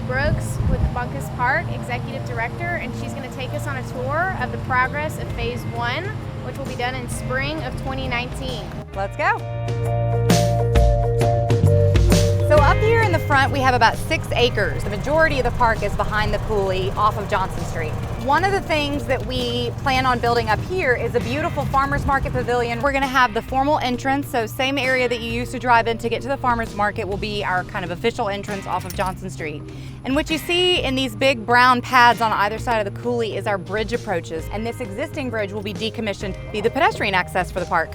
Brooks with Moncus Park Executive Director, and she's going to take us on a tour of the progress of Phase 1, which will be done in spring of 2019. Let's go. So up here in the front, we have about 6 acres. The majority of the park is behind the coulee off of Johnson Street. One of the things that we plan on building up here is a beautiful farmers market pavilion. We're gonna have the formal entrance, so same area that you used to drive in to get to the farmers market will be our kind of official entrance off of Johnson Street. And what you see in these big brown pads on either side of the coulee is our bridge approaches. And this existing bridge will be decommissioned to be the pedestrian access for the park.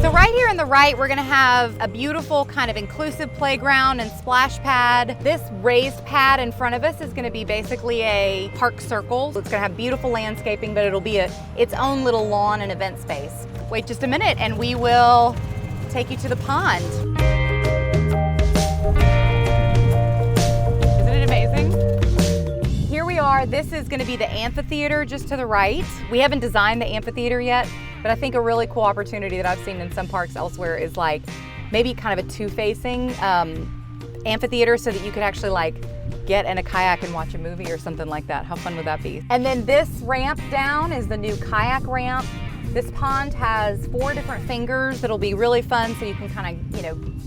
So right here on the right, we're gonna have a beautiful kind of inclusive playground and splash pad. This raised pad in front of us is gonna be basically a park circle. It's gonna have beautiful landscaping, but it'll be its own little lawn and event space. Wait just a minute and we will take you to the pond. Isn't it amazing? Here we are. This is gonna be the amphitheater just to the right. We haven't designed the amphitheater yet, but I think a really cool opportunity that I've seen in some parks elsewhere is like maybe kind of a two-facing amphitheater so that you could actually like get in a kayak and watch a movie or something like that. How fun would that be? And then this ramp down is the new kayak ramp. This pond has 4 different fingers that'll be really fun so you can kind of,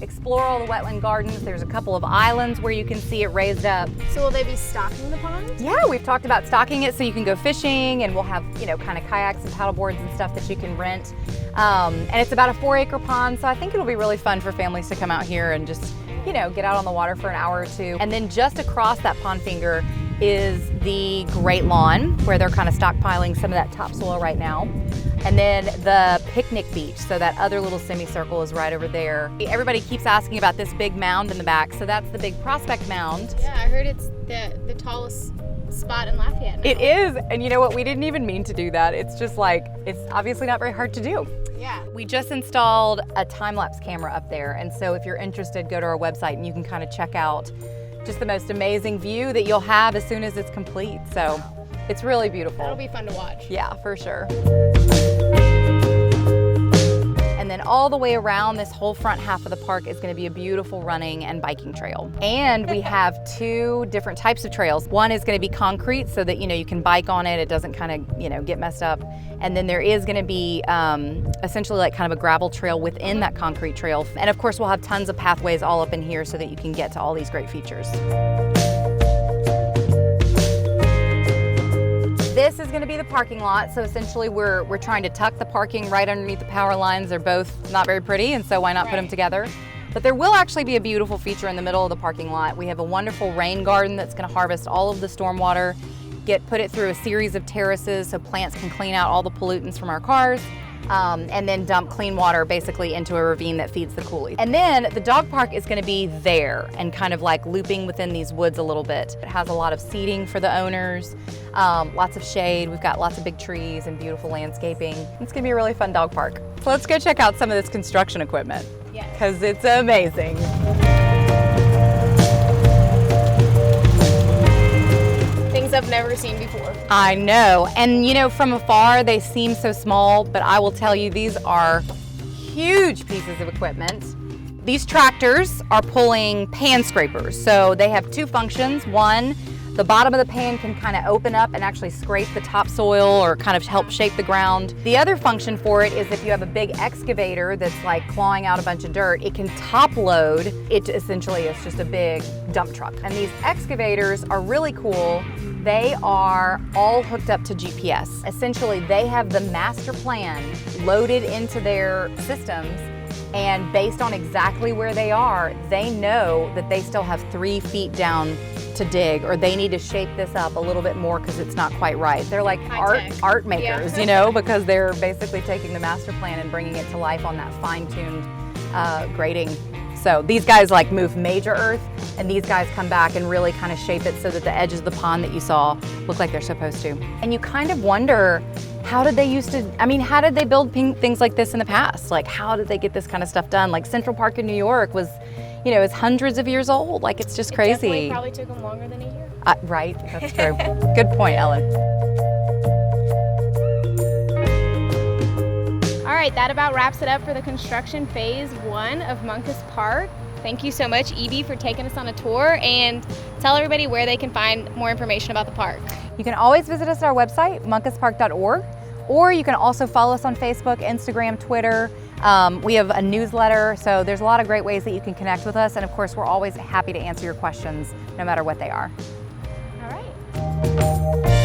explore all the wetland gardens. There's a couple of islands where you can see it raised up. So will they be stocking the pond? Yeah, we've talked about stocking it so you can go fishing, and we'll have, kind of kayaks and paddle boards and stuff that you can rent. And it's about a 4-acre pond, so I think it'll be really fun for families to come out here and just, get out on the water for an hour or two. And then just across that pond finger is the Great Lawn, where they're kind of stockpiling some of that topsoil right now. And then the picnic beach, so that other little semicircle is right over there. Everybody keeps asking about this big mound in the back, so that's the big Prospect Mound. Yeah, I heard it's the tallest spot in Lafayette now. It is, and you know what, we didn't even mean to do that. It's just like, it's obviously not very hard to do. Yeah. We just installed a time-lapse camera up there, and so if you're interested, go to our website and you can kind of check out just the most amazing view that you'll have as soon as it's complete. So it's really beautiful. That'll be fun to watch. Yeah, for sure. And then all the way around this whole front half of the park is going to be a beautiful running and biking trail. And we have 2 different types of trails. One is going to be concrete so that, you can bike on it. It doesn't kind of, get messed up. And then there is going to be essentially like kind of a gravel trail within that concrete trail. And of course, we'll have tons of pathways all up in here so that you can get to all these great features. This is going to be the parking lot, so essentially we're trying to tuck the parking right underneath the power lines. They're both not very pretty, and so why not put them together? But there will actually be a beautiful feature in the middle of the parking lot. We have a wonderful rain garden that's going to harvest all of the stormwater, put it through a series of terraces so plants can clean out all the pollutants from our cars, and then dump clean water basically into a ravine that feeds the coulee. And then the dog park is going to be there and kind of like looping within these woods a little bit. It has a lot of seating for the owners, lots of shade. We've got lots of big trees and beautiful landscaping. It's going to be a really fun dog park. So let's go check out some of this construction equipment. Yes. Because it's amazing. Things I've never seen before. I know, and from afar they seem so small, but I will tell you these are huge pieces of equipment. These tractors are pulling pan scrapers, so they have 2 functions. One, the bottom of the pan can kind of open up and actually scrape the topsoil or kind of help shape the ground. The other function for it is if you have a big excavator that's like clawing out a bunch of dirt, it can top load. It essentially is just a big dump truck. And these excavators are really cool. They are all hooked up to GPS. Essentially, they have the master plan loaded into their systems, and based on exactly where they are, they know that they still have 3 feet down to dig, or they need to shape this up a little bit more because it's not quite right. They're like art makers, because they're basically taking the master plan and bringing it to life on that fine-tuned grading. So these guys like move major earth, and these guys come back and really kind of shape it so that the edges of the pond that you saw look like they're supposed to. And you kind of wonder, how did they build things like this in the past? Like, how did they get this kind of stuff done? Like Central Park in New York was, is hundreds of years old. Like, it's just crazy. It probably took them longer than a year. Right, that's true. Good point, Ellen. All right, that about wraps it up for the construction phase 1 of Moncus Park. Thank you so much, Evie, for taking us on a tour, and tell everybody where they can find more information about the park. You can always visit us at our website, moncuspark.org, or you can also follow us on Facebook, Instagram, Twitter. We have a newsletter, so there's a lot of great ways that you can connect with us, and of course we're always happy to answer your questions no matter what they are. All right.